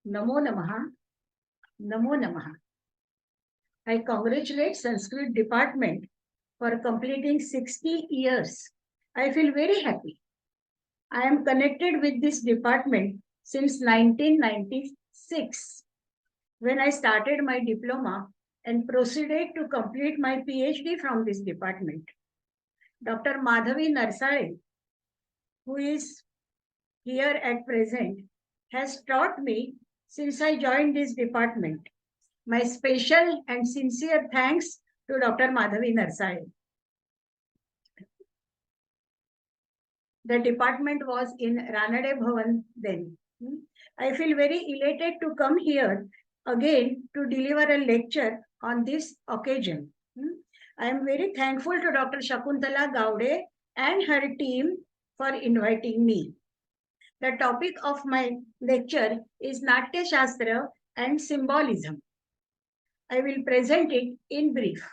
Namo Namaha, Namo Namaha. I congratulate Sanskrit department for completing 60 years. I feel very happy. I am connected with this department since 1996 when I started my diploma and proceeded to complete my PhD from this department. Dr. Madhavi Narsale, who is here at present, has taught me since I joined this department. My special and sincere thanks to Dr. Madhavi Narsale. The department was in Ranade Bhavan then. I feel very elated to come here again to deliver a lecture on this occasion. I am very thankful to Dr. Shakuntala Gowde and her team for inviting me. The topic of my lecture is Natyashastra and symbolism. I will present it in brief.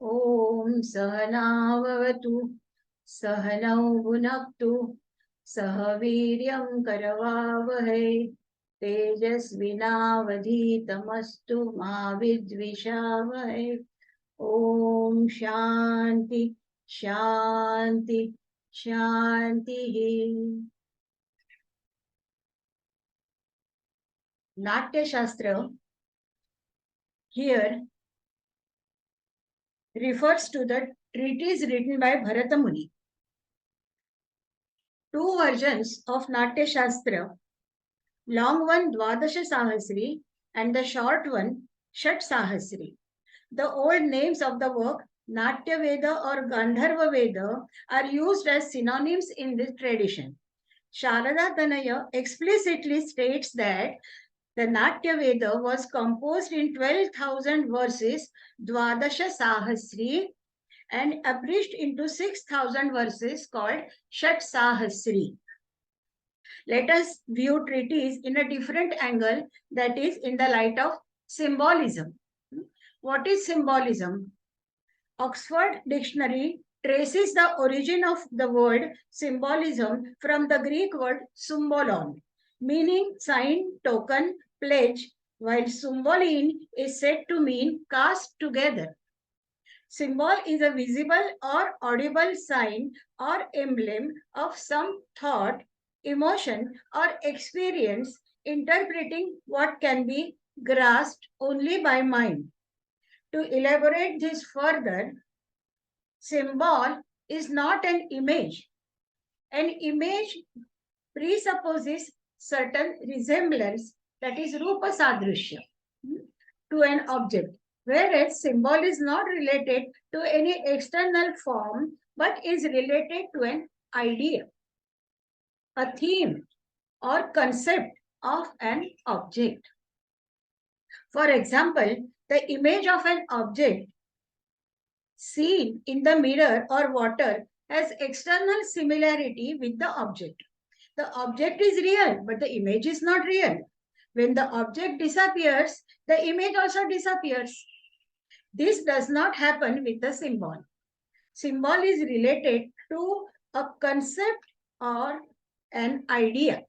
Om Sahanavavatu Sahanau Bhunaktu Sahaviryam Karavavahai Tejasvinavadhitamastu Ma Vidvishavahai. Om Shanti Shanti Shanti. Natyashastra here refers to the treatise written by Bharata Muni. Two versions of Natyashastra, long one Dvadasha Sahasri and the short one Shat Sahasri. The old names of the work Natya Veda or Gandharva Veda are used as synonyms in this tradition. Sharada Tanaya explicitly states that the Natya Veda was composed in 12,000 verses, Dvadasha Sahasri, and abridged into 6,000 verses called Shat Sahasri. Let us view treatise in a different angle, that is in the light of symbolism. What is symbolism? Oxford Dictionary traces the origin of the word symbolism from the Greek word symbolon, meaning sign, token, pledge, while symbolin is said to mean cast together. Symbol is a visible or audible sign or emblem of some thought, emotion, or experience interpreting what can be grasped only by mind. To elaborate this further, symbol is not an image. An image presupposes certain resemblance, that is rupa sadrishya, to an object, whereas symbol is not related to any external form but is related to an idea, a theme, or concept of an object. For example, the image of an object seen in the mirror or water has external similarity with the object. The object is real, but the image is not real. When the object disappears, the image also disappears. This does not happen with the symbol. Symbol is related to a concept or an idea.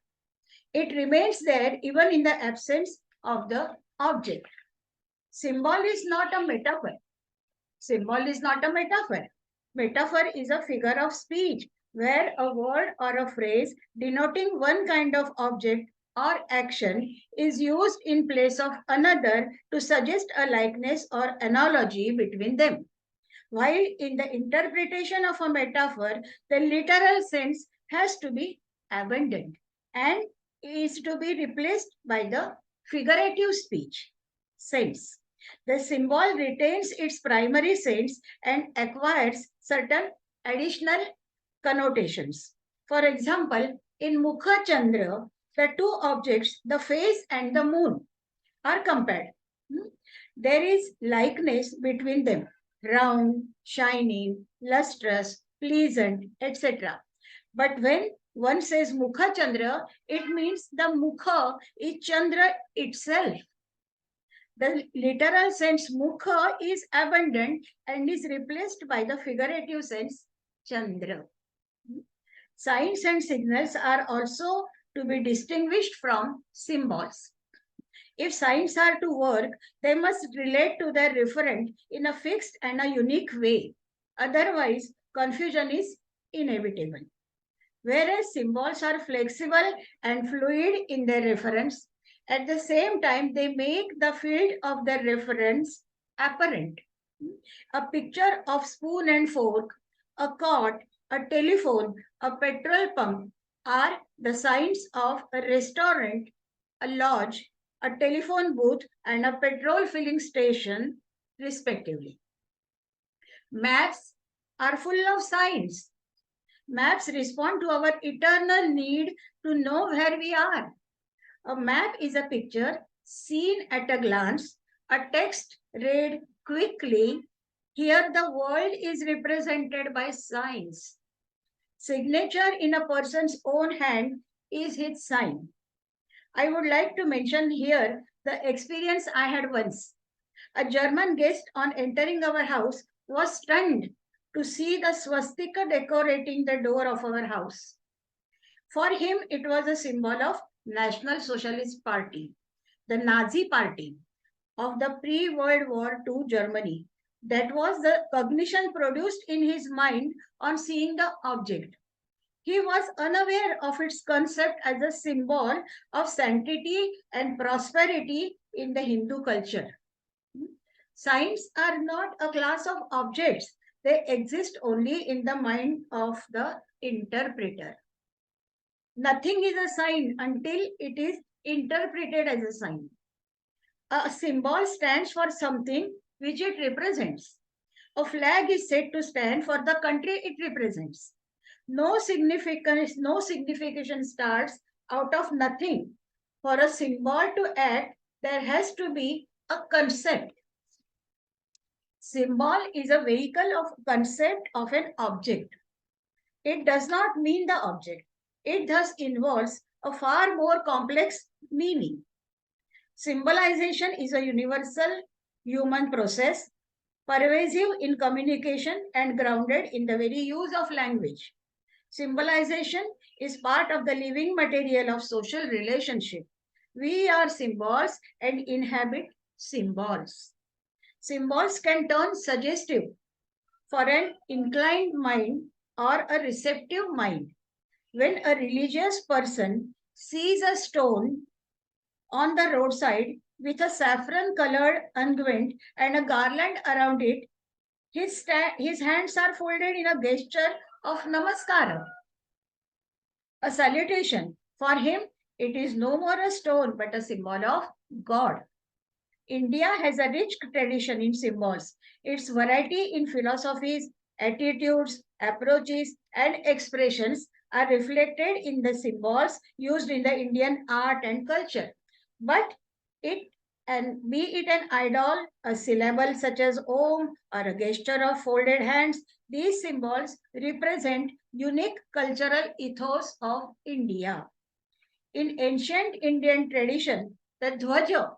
It remains there even in the absence of the object. Symbol is not a metaphor. Symbol is not a metaphor. Metaphor is a figure of speech where a word or a phrase denoting one kind of object or action is used in place of another to suggest a likeness or analogy between them. While in the interpretation of a metaphor, the literal sense has to be abandoned and is to be replaced by the figurative speech sense. The symbol retains its primary sense and acquires certain additional connotations. For example, in Mukha Chandra, the two objects, the face and the moon, are compared. There is likeness between them, round, shining, lustrous, pleasant, etc. But when one says Mukha Chandra, it means the Mukha is Chandra itself. The literal sense Mukha is abandoned and is replaced by the figurative sense Chandra. Signs and signals are also to be distinguished from symbols. If signs are to work, they must relate to their referent in a fixed and a unique way. Otherwise, confusion is inevitable. Whereas symbols are flexible and fluid in their reference, at the same time, they make the field of their reference apparent. A picture of spoon and fork, a cot, a telephone, a petrol pump are the signs of a restaurant, a lodge, a telephone booth, and a petrol filling station, respectively. Maps are full of signs. Maps respond to our eternal need to know where we are. A map is a picture seen at a glance, a text read quickly. Here, the world is represented by signs. Signature in a person's own hand is his sign. I would like to mention here the experience I had once. A German guest, on entering our house, was stunned to see the swastika decorating the door of our house. For him, it was a symbol of National Socialist Party, the Nazi Party of the pre-World War II Germany. That was the cognition produced in his mind on seeing the object. He was unaware of its concept as a symbol of sanctity and prosperity in the Hindu culture. Signs are not a class of objects. They exist only in the mind of the interpreter. Nothing is a sign until it is interpreted as a sign. A symbol stands for something which it represents. A flag is said to stand for the country it represents. No signification starts out of nothing. For a symbol to act, there has to be a concept. Symbol is a vehicle of concept of an object. It does not mean the object. It thus involves a far more complex meaning. Symbolization is a universal human process, pervasive in communication and grounded in the very use of language. Symbolization is part of the living material of social relationship. We are symbols and inhabit symbols. Symbols can turn suggestive for an inclined mind or a receptive mind. When a religious person sees a stone on the roadside with a saffron colored unguent and a garland around it, his hands are folded in a gesture of namaskara, a salutation. For him, it is no more a stone but a symbol of God. India has a rich tradition in symbols. Its variety in philosophies, attitudes, approaches, and expressions are reflected in the symbols used in the Indian art and culture. But it and be it an idol, a syllable such as Om, or a gesture of folded hands, these symbols represent unique cultural ethos of India. In ancient Indian tradition, the dhwaja,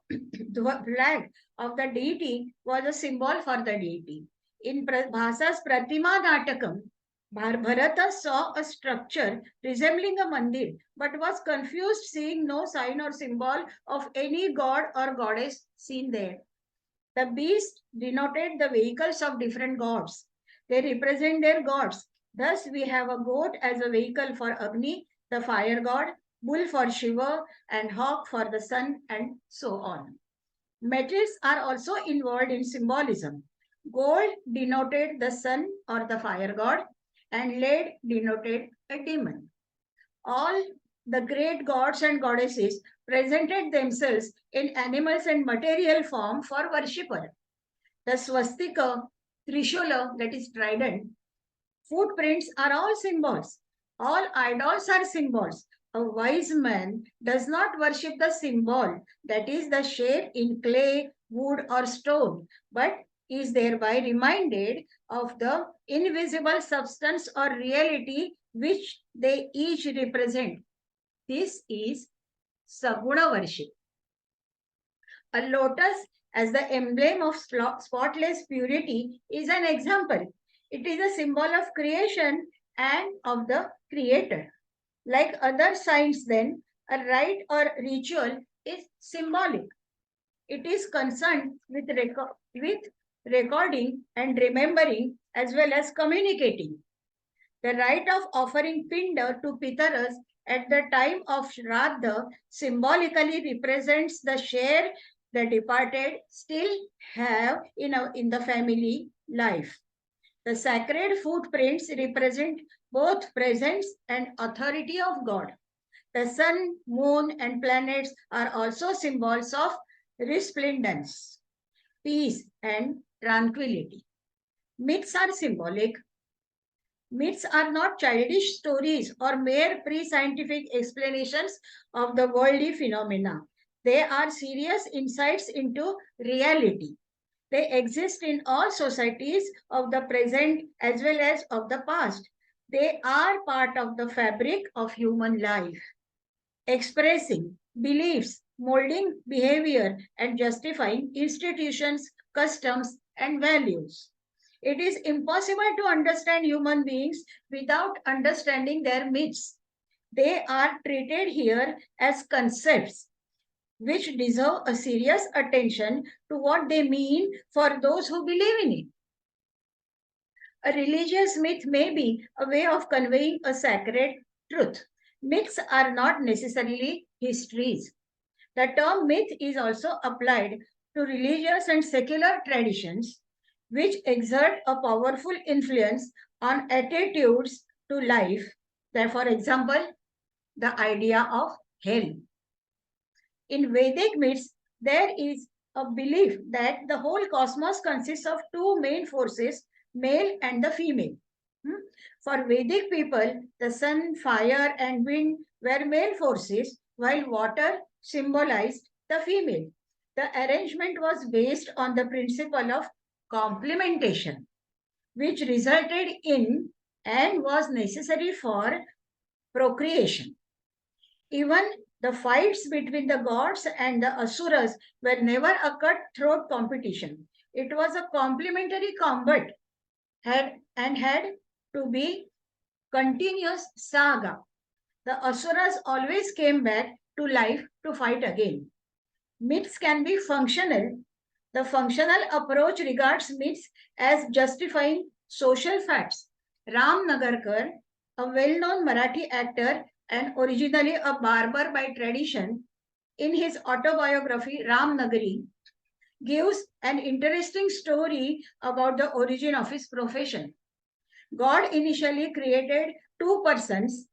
flag of the deity, was a symbol for the deity. In Bhasa's Pratima Natakam, Bharata saw a structure resembling a mandir, but was confused seeing no sign or symbol of any god or goddess seen there. The beast denoted the vehicles of different gods. They represent their gods. Thus, we have a goat as a vehicle for Agni, the fire god, bull for Shiva, and hawk for the sun, and so on. Metals are also involved in symbolism. Gold denoted the sun or the fire god, and lead denoted a demon. All the great gods and goddesses presented themselves in animals and material form for worshipper. The swastika, trishula, that is trident, footprints are all symbols. All idols are symbols. A wise man does not worship the symbol, that is the shape in clay, wood, or stone, but is thereby reminded of the invisible substance or reality which they each represent. This is Saguna worship. A lotus as the emblem of spotless purity is an example. It is a symbol of creation and of the creator. Like other signs, then, a rite or ritual is symbolic. It is concerned with, with recording and remembering as well as communicating. The rite of offering pinda to Pitaras at the time of Shraddha symbolically represents the share the departed still have in the family life. The sacred footprints represent both presence and authority of God. The sun, moon, and planets are also symbols of resplendence, peace, and tranquility. Myths are symbolic. Myths are not childish stories or mere pre scientific explanations of the worldly phenomena. They are serious insights into reality. They exist in all societies of the present as well as of the past. They are part of the fabric of human life, expressing beliefs, molding behavior, and justifying institutions, customs, and values. It is impossible to understand human beings without understanding their myths. They are treated here as concepts which deserve a serious attention to what they mean for those who believe in it. A religious myth may be a way of conveying a sacred truth. Myths are not necessarily histories. The term myth is also applied to religious and secular traditions, which exert a powerful influence on attitudes to life. For example, the idea of hell. In Vedic myths, there is a belief that the whole cosmos consists of two main forces, male and the female. For Vedic people, the sun, fire, and wind were male forces, while water symbolized the female. The arrangement was based on the principle of complementation, which resulted in and was necessary for procreation. Even the fights between the gods and the asuras were never a cutthroat competition. It was a complementary combat had to be continuous saga. The asuras always came back to life to fight again. Myths can be functional. The functional approach regards myths as justifying social facts. Ram Nagarkar, a well-known Marathi actor and originally a barber by tradition, in his autobiography Ram Nagari, gives an interesting story about the origin of his profession. God initially created two persons,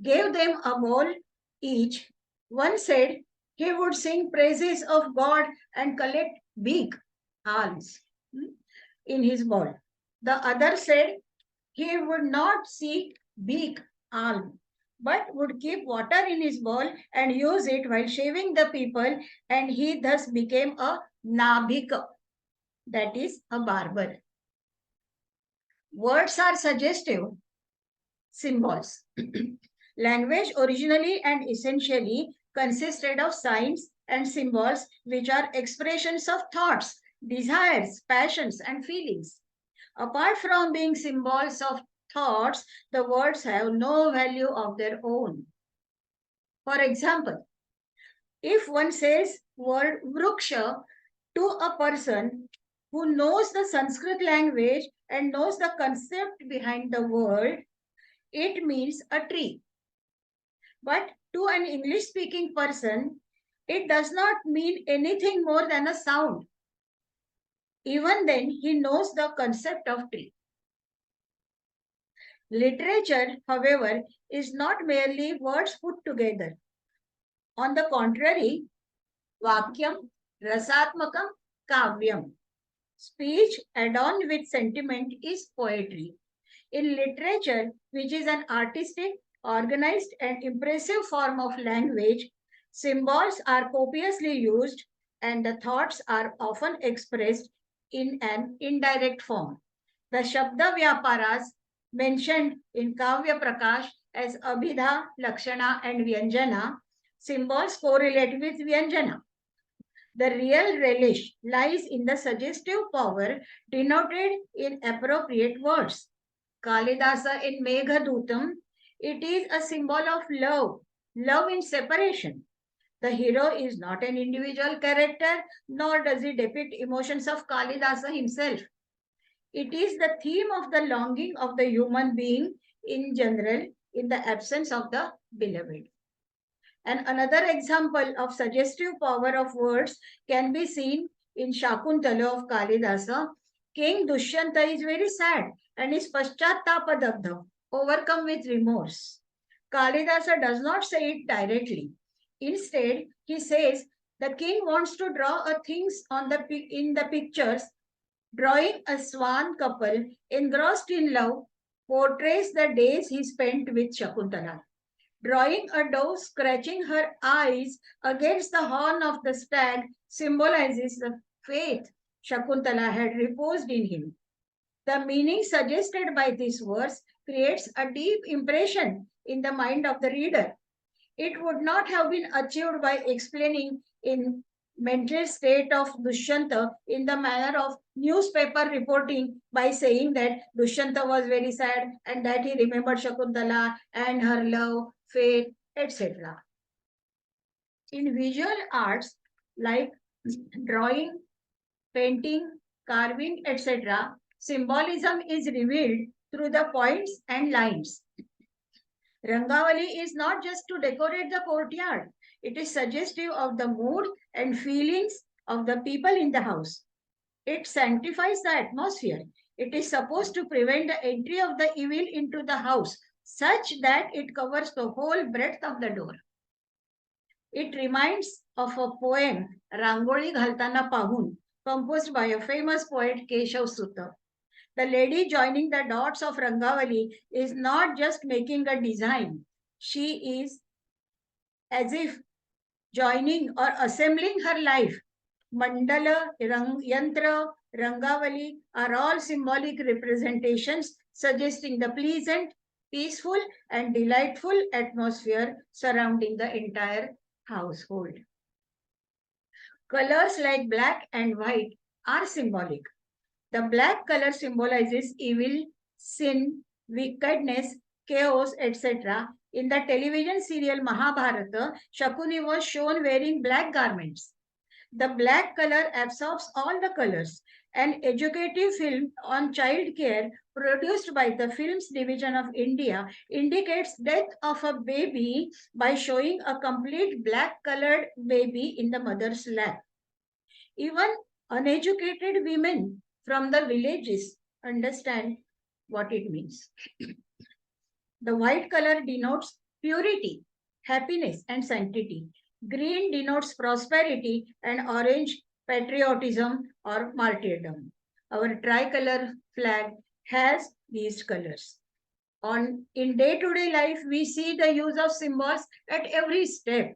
gave them a bowl each. One said he would sing praises of God and collect big alms in his bowl. The other said he would not seek big alms, but would keep water in his bowl and use it while shaving the people, and he thus became a nabhik, that is, a barber. Words are suggestive symbols. Language originally and essentially consisted of signs and symbols which are expressions of thoughts, desires, passions, and feelings. Apart from being symbols of thoughts, the words have no value of their own. For example, if one says word vriksha to a person who knows the Sanskrit language and knows the concept behind the word, it means a tree. But to an English speaking person, it does not mean anything more than a sound. Even then, he knows the concept of tree. Literature, however, is not merely words put together. On the contrary, vakyam, rasatmakam, kavyam. Speech adorned with sentiment is poetry. In literature, which is an artistic, organized, and impressive form of language, symbols are copiously used and the thoughts are often expressed in an indirect form. The Shabda Vyaparas mentioned in Kavya Prakash as Abhidha, Lakshana, and Vyanjana, symbols correlate with Vyanjana. The real relish lies in the suggestive power denoted in appropriate words. Kalidasa in Meghadutam, it is a symbol of love, love in separation. The hero is not an individual character, nor does he depict emotions of Kalidasa himself. It is the theme of the longing of the human being in general in the absence of the beloved. And another example of suggestive power of words can be seen in Shakuntala of Kalidasa. King Dushyanta is very sad and is paschatapadabdha, overcome with remorse. Kalidasa does not say it directly. Instead, he says the king wants to draw a things on in the pictures. Drawing a swan couple engrossed in love portrays the days he spent with Shakuntala. Drawing a dove scratching her eyes against the horn of the stag symbolizes the faith Shakuntala had reposed in him. The meaning suggested by this verse creates a deep impression in the mind of the reader. It would not have been achieved by explaining in mental state of Dushyanta in the manner of newspaper reporting by saying that Dushyanta was very sad and that he remembered Shakuntala and her love, faith, etc. In visual arts like drawing, painting, carving, etc., symbolism is revealed through the points and lines. Rangavali is not just to decorate the courtyard, it is suggestive of the mood and feelings of the people in the house. It sanctifies the atmosphere. It is supposed to prevent the entry of the evil into the house, such that it covers the whole breadth of the door. It reminds of a poem, Rangoli Ghaltana Pahun, composed by a famous poet Keshav Sutta. The lady joining the dots of Rangavali is not just making a design, she is as if joining or assembling her life. Mandala, Yantra, Rangavali are all symbolic representations suggesting the pleasant, peaceful, and delightful atmosphere surrounding the entire household. Colors like black and white are symbolic. The black color symbolizes evil, sin, wickedness, chaos, etc. In the television serial Mahabharata, Shakuni was shown wearing black garments. The black color absorbs all the colors. An educative film on child care produced by the Films Division of India indicates death of a baby by showing a complete black colored baby in the mother's lap. Even uneducated women from the villages understand what it means. The white color denotes purity, happiness, and sanctity. Green denotes prosperity, and orange patriotism or martyrdom. Our tricolor flag has these colors. In day-to-day life, we see the use of symbols at every step.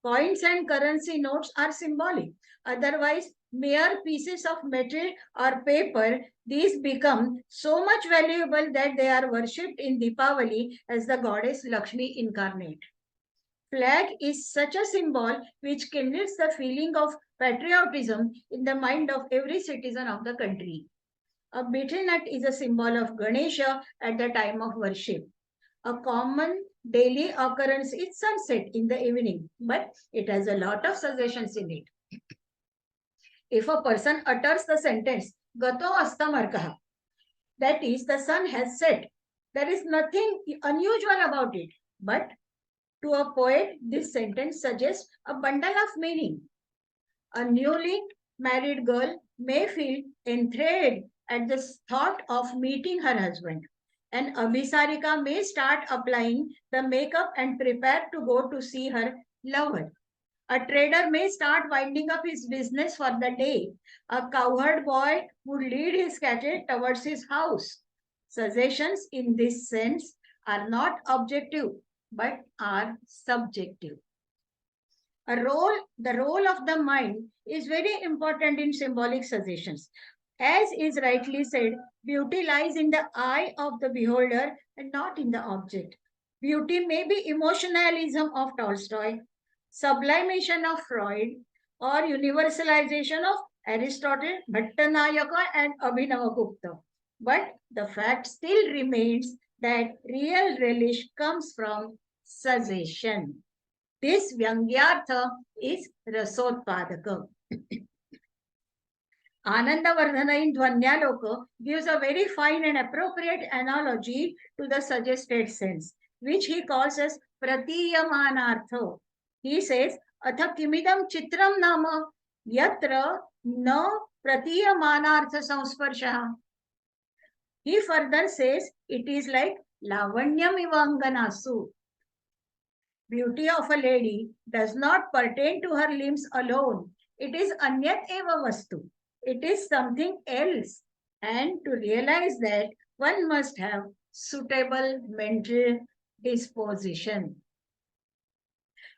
Coins and currency notes are symbolic. Otherwise, mere pieces of metal or paper, these become so much valuable that they are worshipped in Deepavali as the goddess Lakshmi incarnate. Flag is such a symbol which kindles the feeling of patriotism in the mind of every citizen of the country. A betel nut is a symbol of Ganesha at the time of worship. A common daily occurrence is sunset in the evening, but it has a lot of suggestions in it. If a person utters the sentence, Gato Astamarkaha, that is, the sun has set, there is nothing unusual about it. But to a poet, this sentence suggests a bundle of meaning. A newly married girl may feel enthralled at the thought of meeting her husband. And Abhisarika may start applying the makeup and prepare to go to see her lover. A trader may start winding up his business for the day. A cowherd boy would lead his cattle towards his house. Suggestions in this sense are not objective, but are subjective. The role of the mind is very important in symbolic suggestions. As is rightly said, beauty lies in the eye of the beholder and not in the object. Beauty may be emotionalism of Tolstoy, sublimation of Freud, or universalization of Aristotle, Bhattanayaka and Abhinavagupta. But the fact still remains that real relish comes from suggestion. This Vyangyartha is Rasotpadaka. Anandavardhana in Dvanyaloka gives a very fine and appropriate analogy to the suggested sense, which he calls as Pratiyamanartha. He says, Atha kimidam chitram nama yatra na Pratiyamanartha samsparshaha. He further says, it is like Lavanyam ivanganasu. Beauty of a lady does not pertain to her limbs alone. It is anyat eva vastu. It is something else. And to realize that, one must have suitable mental disposition.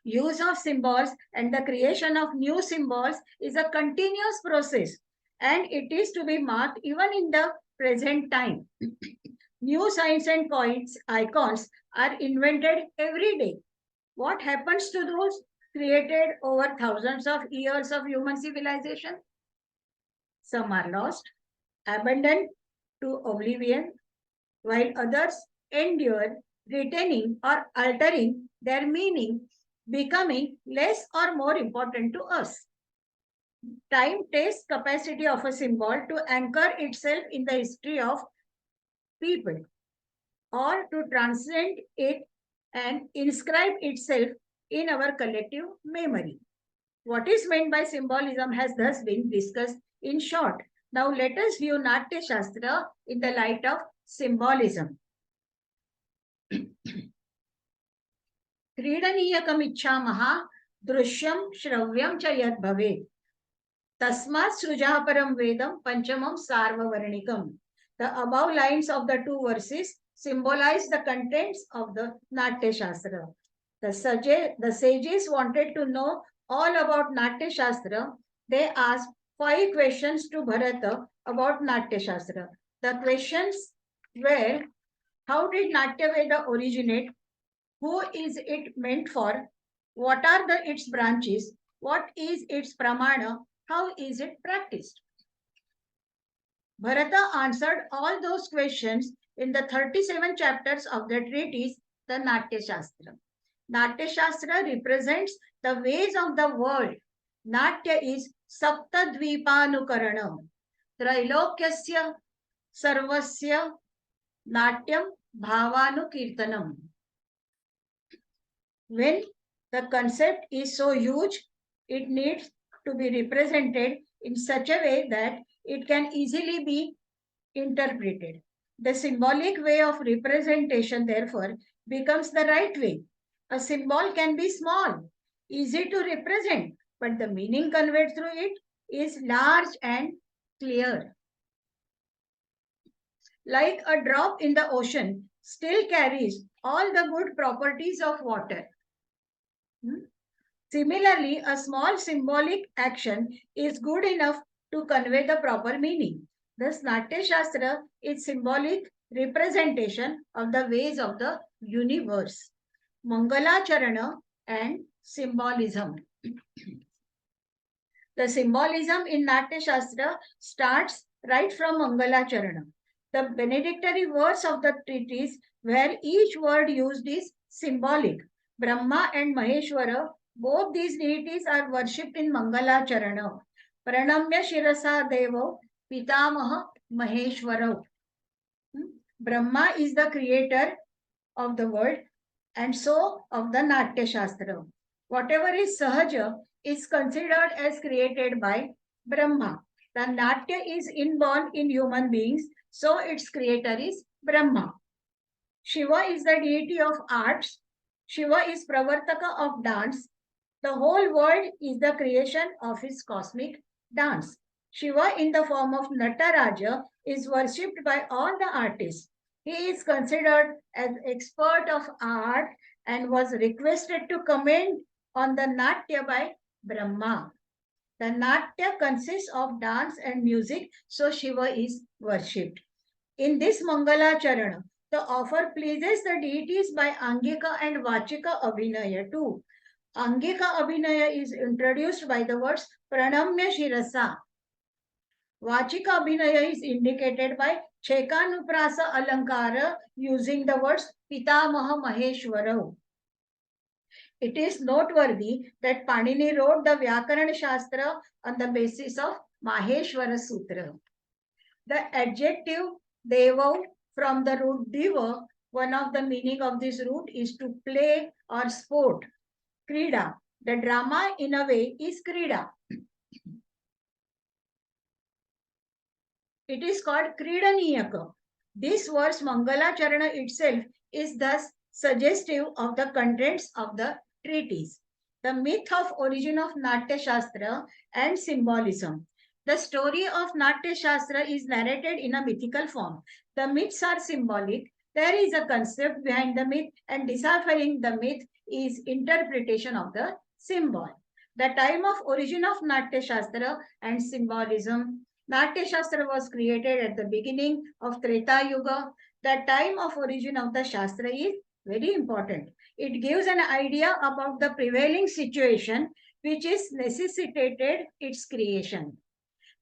Use of symbols and the creation of new symbols is a continuous process, and it is to be marked even in the present time. New signs and icons are invented every day. What happens to those created over thousands of years of human civilization? Some are lost, abandoned to oblivion, while others endure, retaining or altering their meaning, becoming less or more important to us. Time tests capacity of a symbol to anchor itself in the history of people or to transcend it and inscribe itself in our collective memory. What is meant by symbolism has thus been discussed in short. Now let us view Natyashastra in the light of symbolism. क्रीडनीयकमिच्छामः दृश्यं श्रव्यं च यद् भवेत् तस्मात् सृजः परं वेदं पंचमं सार्ववर्णिकम्. The above lines of the two verses symbolize the contents of the Natyashastra. The sages wanted to know all about Natyashastra. They asked 5 questions to Bharata about Natyashastra. The questions were, how did Natyaveda originate? Who is it meant for? What are its branches? What is its pramana? How is it practiced? Bharata answered all those questions in the 37 chapters of the treatise, the Natyashastra. Natyashastra represents the ways of the world. Natya is Saptadvipanukarana. Trailokyasya Sarvasya Natyam Bhavanukirtanam. When the concept is so huge, it needs to be represented in such a way that it can easily be interpreted. The symbolic way of representation, therefore, becomes the right way. A symbol can be small, easy to represent, but the meaning conveyed through it is large and clear. Like a drop in the ocean, still carries all the good properties of water. Similarly, a small symbolic action is good enough to convey the proper meaning. Thus, Natyashastra is symbolic representation of the ways of the universe. Mangalacharana and symbolism. The symbolism in Natyashastra starts right from Mangalacharana. The benedictory words of the treatise, where each word used is symbolic. Brahma and Maheshwara, both these deities are worshipped in Mangalacharana. Pranamya Shirasa Devo Pitamaha Maheshwara. Brahma is the creator of the world and so of the Natyashastra. Whatever is Sahaja is considered as created by Brahma. The Natya is inborn in human beings, so its creator is Brahma. Shiva is the deity of arts. Shiva is Pravartaka of dance. The whole world is the creation of his cosmic dance. Shiva in the form of Nataraja is worshipped by all the artists. He is considered as expert of art and was requested to comment on the Natya by Brahma. The Natya consists of dance and music, so Shiva is worshipped. In this Mangalacharana, the offer pleases the deities by Angika and Vachika Abhinaya too. Angika Abhinaya is introduced by the words Pranamya Shirasa. Vachika Abhinaya is indicated by Chekanuprasa Alankara using the words Pitamaha Maheshwara. It is noteworthy that Panini wrote the Vyakarana Shastra on the basis of Maheshwara Sutra. The adjective Devo from the root Deva, one of the meaning of this root is to play or sport. Krida. The drama in a way is Krida. It is called Kridaniyaka. This verse Mangalacharana itself is thus suggestive of the contents of the treatise. The myth of origin of Natyashastra and symbolism. The story of Natyashastra is narrated in a mythical form. The myths are symbolic. There is a concept behind the myth, and deciphering the myth is interpretation of the symbol. The time of origin of Natyashastra and symbolism. Natyashastra was created at the beginning of Treta Yuga. The time of origin of the Shastra is very important. It gives an idea about the prevailing situation which is necessitated its creation.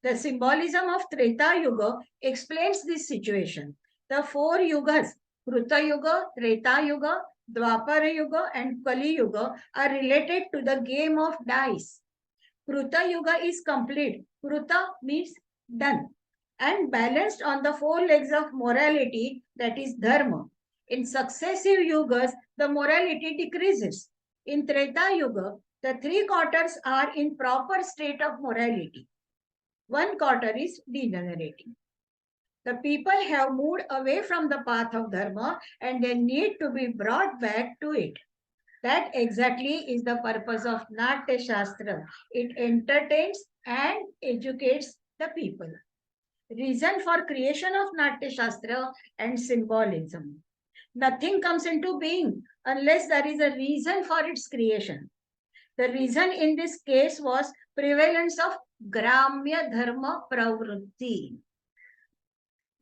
The symbolism of Treta Yuga explains this situation. The four yugas, Kruta Yuga, Treta Yuga, Dwapara Yuga and Kali Yuga are related to the game of dice. Kruta Yuga is complete. Kruta means done and balanced on the four legs of morality, that is dharma. In successive yugas, the morality decreases. In Treta Yuga, the 3/4 are in proper state of morality. 1/4 is degenerating. The people have moved away from the path of dharma and they need to be brought back to it. That exactly is the purpose of Natya Shastra. It entertains and educates the people. Reason for creation of Natya Shastra and symbolism. Nothing comes into being unless there is a reason for its creation. The reason in this case was prevalence of Gramya Dharma Pravrutti.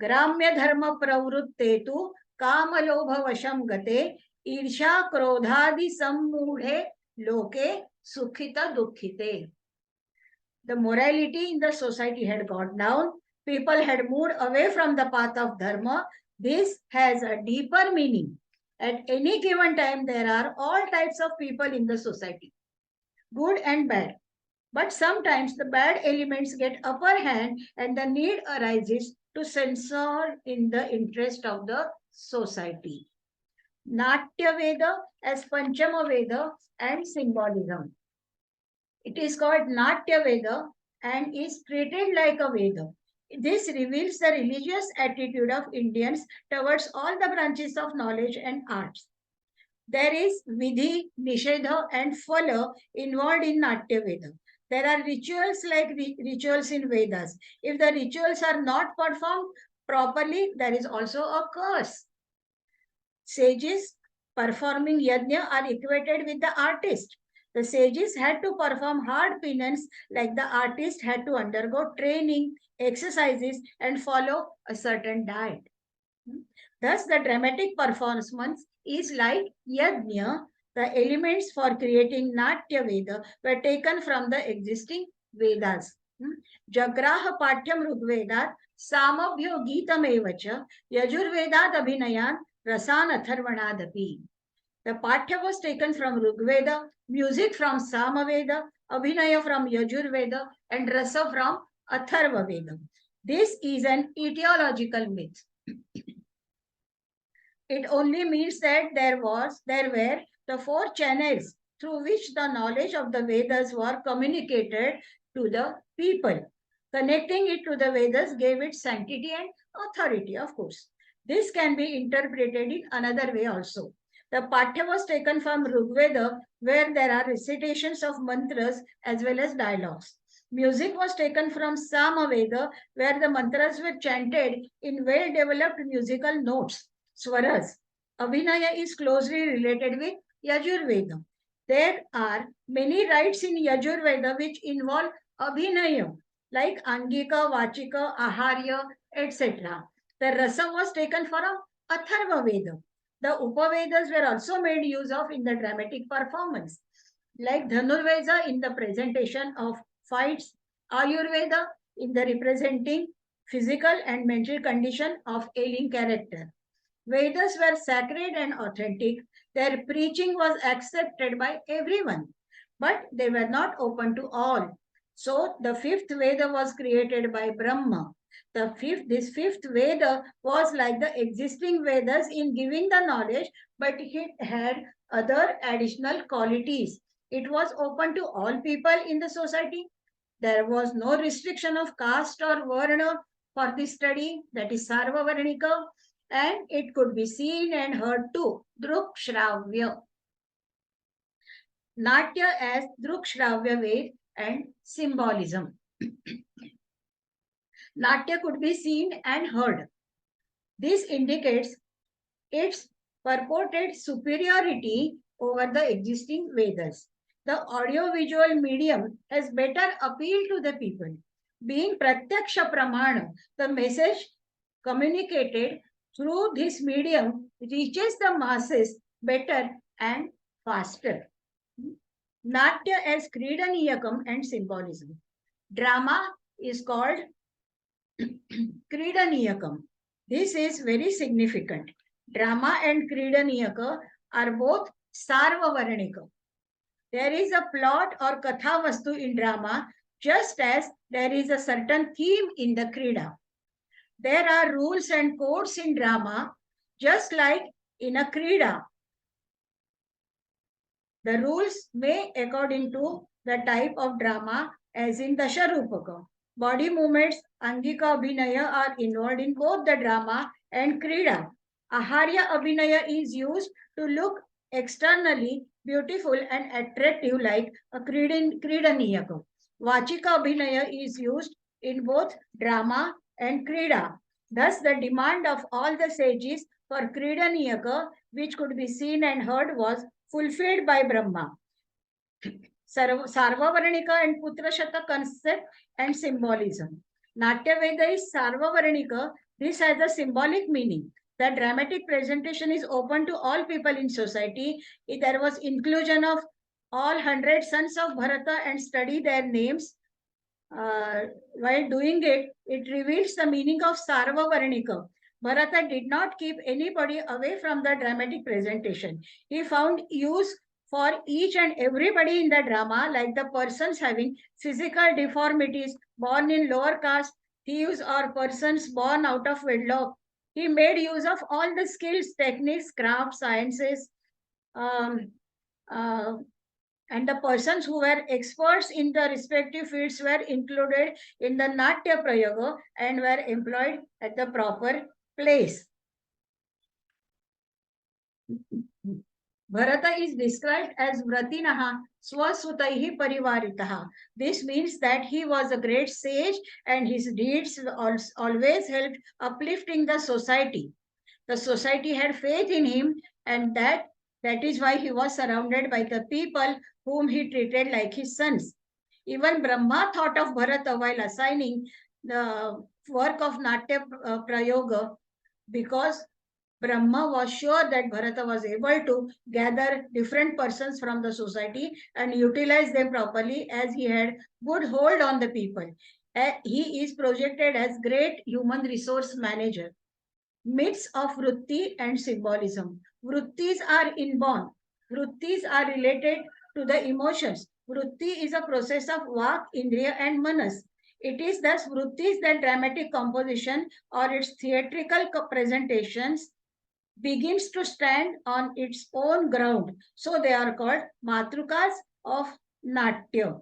Gramya Dharma Pravrutte tu Kamalobha Vasham Gate Irsha Krodhadi Sammudhe Loke Sukhita Dukhite. The morality in the society had gone down. People had moved away from the path of dharma. This has a deeper meaning. At any given time, there are all types of people in the society, good and bad. But sometimes the bad elements get upper hand and the need arises to censor in the interest of the society. Natya Veda as Panchama Veda and symbolism. It is called Natya Veda and is treated like a Veda. This reveals the religious attitude of Indians towards all the branches of knowledge and arts. There is Vidhi, Nishedha and Phala involved in Natya Veda. There are rituals like rituals in Vedas. If the rituals are not performed properly, there is also a curse. Sages performing yajna are equated with the artist. The sages had to perform hard penance like the artist had to undergo training, exercises and follow a certain diet. Thus, the dramatic performance is like yajna. The elements for creating Natya Veda were taken from the existing Vedas. Jagraha Pathyam Rugvedat Samabhyo Geetam Evacha Yajurvedat Abhinayan Rasan Atharvanadapi. The Pathya was taken from Rigveda, music from Samaveda, Abhinaya from Yajurveda, and Rasa from Atharva Veda. This is an etiological myth. It only means that there were the four channels through which the knowledge of the Vedas were communicated to the people. Connecting it to the Vedas gave it sanctity and authority, of course. This can be interpreted in another way also. The Pathya was taken from Rigveda, where there are recitations of mantras as well as dialogues. Music was taken from Samaveda, where the mantras were chanted in well-developed musical notes. Swaras. Abhinaya is closely related with Yajurveda. There are many rites in Yajurveda which involve Abhinaya, like Angika, Vachika, Aharya, etc. The Rasa was taken from Atharva Veda. The Upavedas were also made use of in the dramatic performance. like Dhanurveda in the presentation of fights, Ayurveda in the representing physical and mental condition of ailing character. Vedas were sacred and authentic. Their preaching was accepted by everyone, but they were not open to all. So the fifth Veda was created by Brahma. This fifth Veda was like the existing Vedas in giving the knowledge, but it had other additional qualities. It was open to all people in the society. There was no restriction of caste or varna for the study, that is Sarva Varnika, and it could be seen and heard too. Druk Shravya. Natya as Druk Shravya Ved and symbolism. Natya could be seen and heard. This indicates its purported superiority over the existing Vedas. The audiovisual medium has better appeal to the people. Being Pratyaksha Pramana, the message communicated through this medium reaches the masses better and faster. Natya as Kridaniyakam and symbolism. Drama is called Kridaniyakam. This is very significant. Drama and Kridaniyaka are both Sarvavarnika. There is a plot or Katha Vastu in drama, just as there is a certain theme in the Krida. There are rules and codes in drama, just like in a Krida. The rules may according to the type of drama, as in Dasharupaka. Body movements, Angika Abhinaya are involved in both the drama and Krida. Aharya Abhinaya is used to look externally beautiful and attractive like a Kridaniyaka. Vachika Abhinaya is used in both drama and Krida. Thus, the demand of all the sages for Kridaniyaka, which could be seen and heard, was fulfilled by Brahma. Sarvavarnika and Putrashata concept and symbolism. Natya Veda is Sarvavarnika. This has a symbolic meaning. The dramatic presentation is open to all people in society. There was inclusion of all 100 sons of Bharata and study their names. While doing it, it reveals the meaning of Sarvavarnika. Bharata did not keep anybody away from the dramatic presentation. He found use for each and everybody in the drama, like the persons having physical deformities, born in lower caste, thieves, or persons born out of wedlock. He made use of all the skills, techniques, crafts, sciences, um, uh, and the persons who were experts in the respective fields were included in the Natya Prayoga and were employed at the proper place. Bharata is described as Vratinaha Swasutaihi Parivaritaha. This means that he was a great sage and his deeds always helped uplifting the society. The society had faith in him, and that is why he was surrounded by the people whom he treated like his sons. Even Brahma thought of Bharata while assigning the work of Natya Prayoga, because Brahma was sure that Bharata was able to gather different persons from the society and utilize them properly, as he had good hold on the people. He is projected as great human resource manager. Myths of Vritti and symbolism. Vrittis are inborn. Vrittis are related to the emotions. Vritti is a process of Vak, Indriya and Manas. It is thus Vrittis that dramatic composition or its theatrical presentations begins to stand on its own ground. So they are called Matrukas of Natya.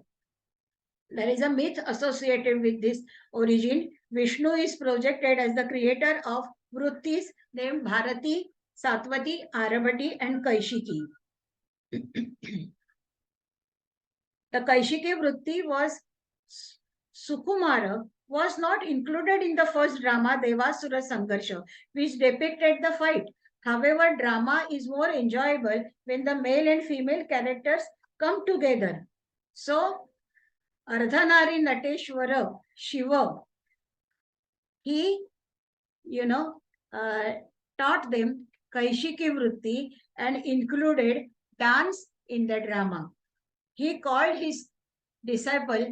There is a myth associated with this origin. Vishnu is projected as the creator of Vrittis named Bharati, Satvati, Arabati and Kaishiki. The Kaishiki Vritti was Sukumara was not included in the first drama Devasura Sangarsha, which depicted the fight. However, drama is more enjoyable when the male and female characters come together. So, Ardhanari Nateshwara Shiva, he, taught them Kaishiki Vritti and included dance in the drama. He called his disciple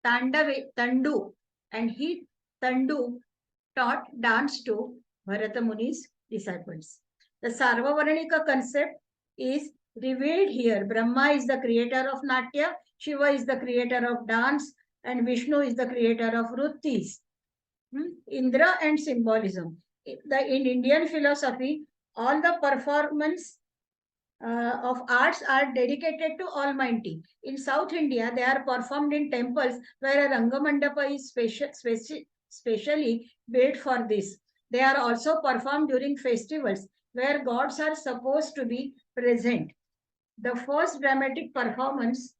Tandu, and he Tandu taught dance to Bharata Muni's disciples. The Sarvavarnika concept is revealed here. Brahma is the creator of Natya, Shiva is the creator of dance, and Vishnu is the creator of Vrittis. Indra and symbolism. In Indian philosophy, all the performance of arts are dedicated to Almighty. In South India, they are performed in temples where a Rangamandapa is specially built for this. They are also performed during festivals where gods are supposed to be present. The first dramatic performance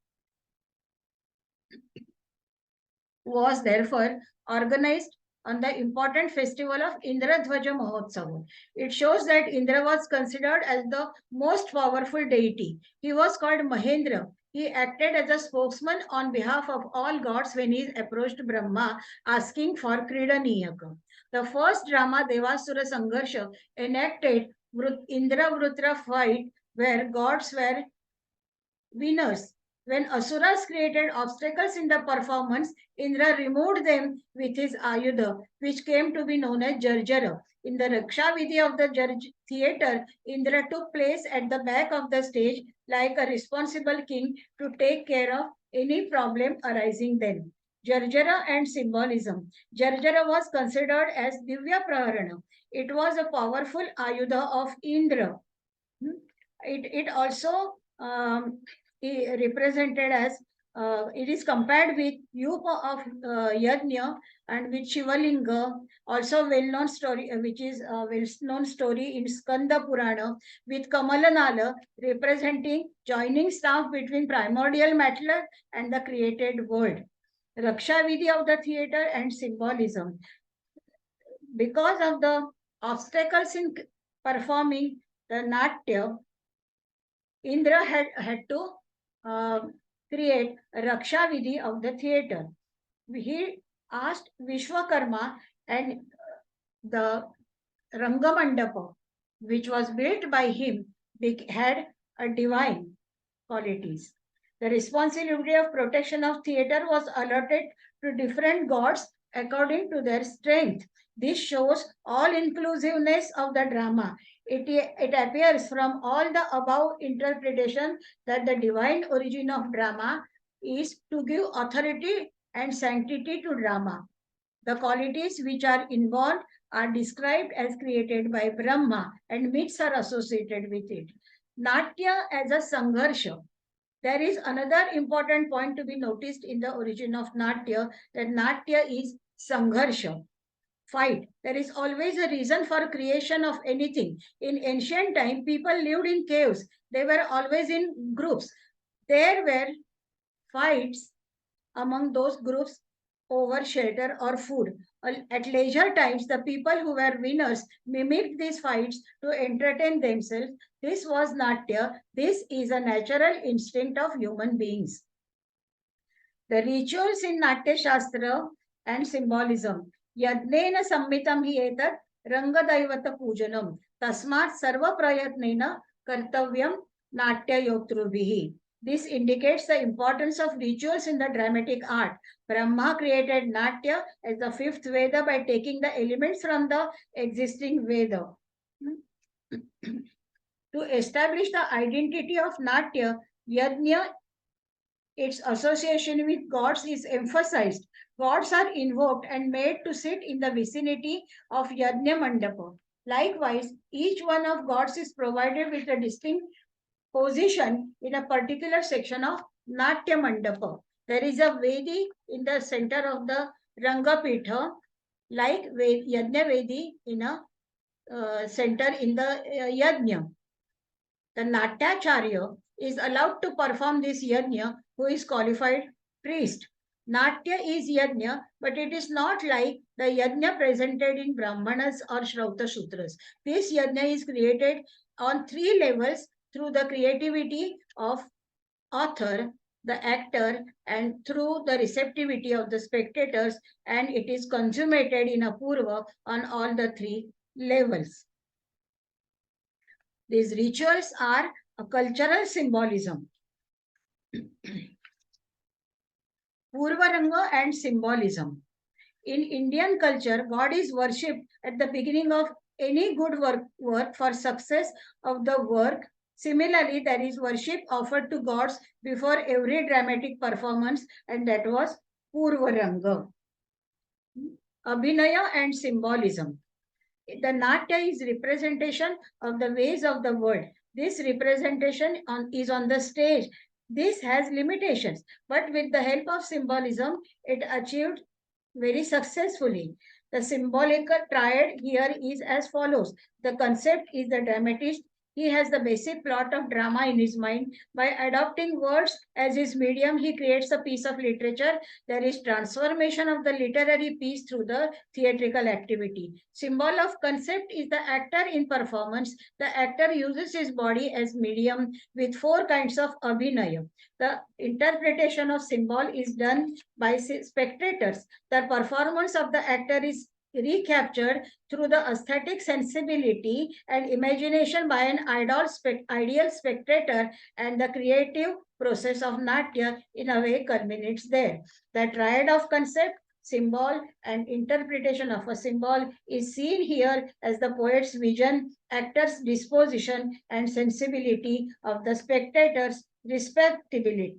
was therefore organized on the important festival of Indradhvaja Mahotsava. It shows that Indra was considered as the most powerful deity. He was called Mahendra. He acted as a spokesman on behalf of all gods when he approached Brahma asking for Kridaniyaka. The first drama, Devasura Sangharsha, enacted Indra Vrutra fight where gods were winners. When Asuras created obstacles in the performance, Indra removed them with his Ayudha, which came to be known as Jarjara. In the Raksha Vidhi of the theatre, Indra took place at the back of the stage like a responsible king to take care of any problem arising then. Jarjara and symbolism. Jarjara was considered as Divya Praharana. It was a powerful Ayudha of Indra. It also represented as it is compared with Yupa of Yajna and with Shivalinga, also well-known story, which is a well-known story in Skanda Purana, with Kamalanala representing joining staff between primordial matter and the created world. Raksha Vidhi of the theatre and symbolism. Because of the obstacles in performing the Natya, Indra had to create Raksha Vidhi of the theatre. He asked Vishwakarma and the Rangamandapa, which was built by him, had a divine qualities. The responsibility of protection of theatre was allotted to different gods according to their strength. This shows all inclusiveness of the drama. It appears from all the above interpretation that the divine origin of drama is to give authority and sanctity to drama. The qualities which are involved are described as created by Brahma and myths are associated with it. Natya as a sangharsha. There is another important point to be noticed in the origin of Natya, that Natya is sangharsha, fight. There is always a reason for creation of anything. In ancient time, people lived in caves. They were always in groups. There were fights among those groups over shelter or food. At leisure times, the people who were winners mimicked these fights to entertain themselves. This was Natya. This is a natural instinct of human beings. The rituals in Natyashastra and symbolism. Yadnena sammitam hi etat rangadaivata pujanam. Tasmat sarva prayatnena kartavyam natya yotrubhihi. This indicates the importance of rituals in the dramatic art. Brahma created Natya as the fifth Veda by taking the elements from the existing Veda. To establish the identity of Natya, Yajna, its association with gods is emphasized. Gods are invoked and made to sit in the vicinity of Yajna Mandapa. Likewise, each one of gods is provided with a distinct position in a particular section of Natya Mandapa. There is a Vedi in the center of the Rangapitha, like Yajna Vedi in a center in the Yajna. The Natyacharya is allowed to perform this Yajna who is qualified priest. Natya is Yajna, but it is not like the Yajna presented in Brahmanas or Shrauta Sutras. This Yajna is created on 3 levels through the creativity of author, the actor, and through the receptivity of the spectators, and it is consummated in Apurva on all the 3 levels. These rituals are a cultural symbolism. Purvaranga and symbolism. In Indian culture, God is worshipped at the beginning of any good work for success of the work. Similarly, there is worship offered to gods before every dramatic performance, and that was Purvaranga. Abhinaya and symbolism. The Natya is representation of the ways of the world. This representation is on the stage. This has limitations, but with the help of symbolism, it achieved very successfully. The symbolic triad here is as follows. The concept is the dramatist. He has the basic plot of drama in his mind. By adopting words as his medium, he creates a piece of literature. There is transformation of the literary piece through the theatrical activity. Symbol of concept is the actor in performance. The actor uses his body as medium with four kinds of abhinaya. The interpretation of symbol is done by spectators. The performance of the actor is recaptured through the aesthetic sensibility and imagination by an ideal spectator, and the creative process of Natya in a way culminates there. The triad of concept, symbol, and interpretation of a symbol is seen here as the poet's vision, actor's disposition, and sensibility of the spectators respectively.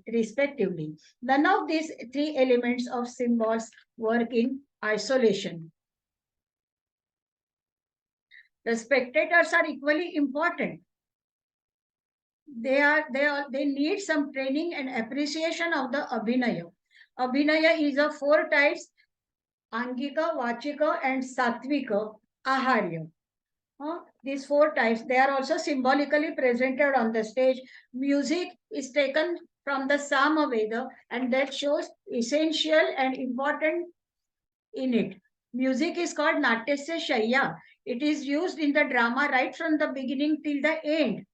None of these three elements of symbols work in isolation. The spectators are equally important. They need some training and appreciation of the abhinaya. Abhinaya is of four types: angika, vachika, and satvika, aharya. These four types, they are also symbolically presented on the stage. Music is taken from the Samaveda, and that shows essential and important in it. Music is called Natyasya Shayya. It is used in the drama right from the beginning till the end.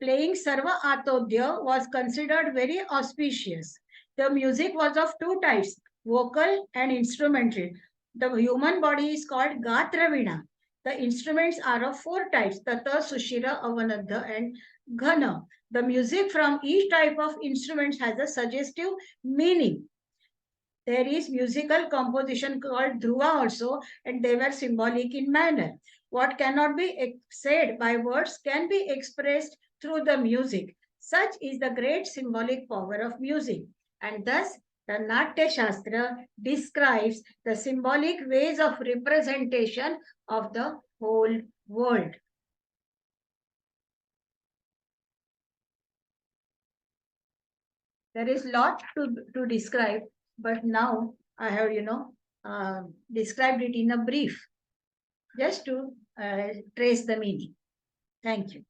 Playing Sarva Atodhya was considered very auspicious. The music was of two types, vocal and instrumental. The human body is called Gatravina. The instruments are of four types, Tata, Sushira, Avanadha, and Ghana. The music from each type of instruments has a suggestive meaning. There is musical composition called Dhruva also, and they were symbolic in manner. What cannot be said by words can be expressed through the music. Such is the great symbolic power of music. And thus, the Natyashastra describes the symbolic ways of representation of the whole world. There is lot to describe, but now I have, described it in a brief, just to trace the meaning. Thank you.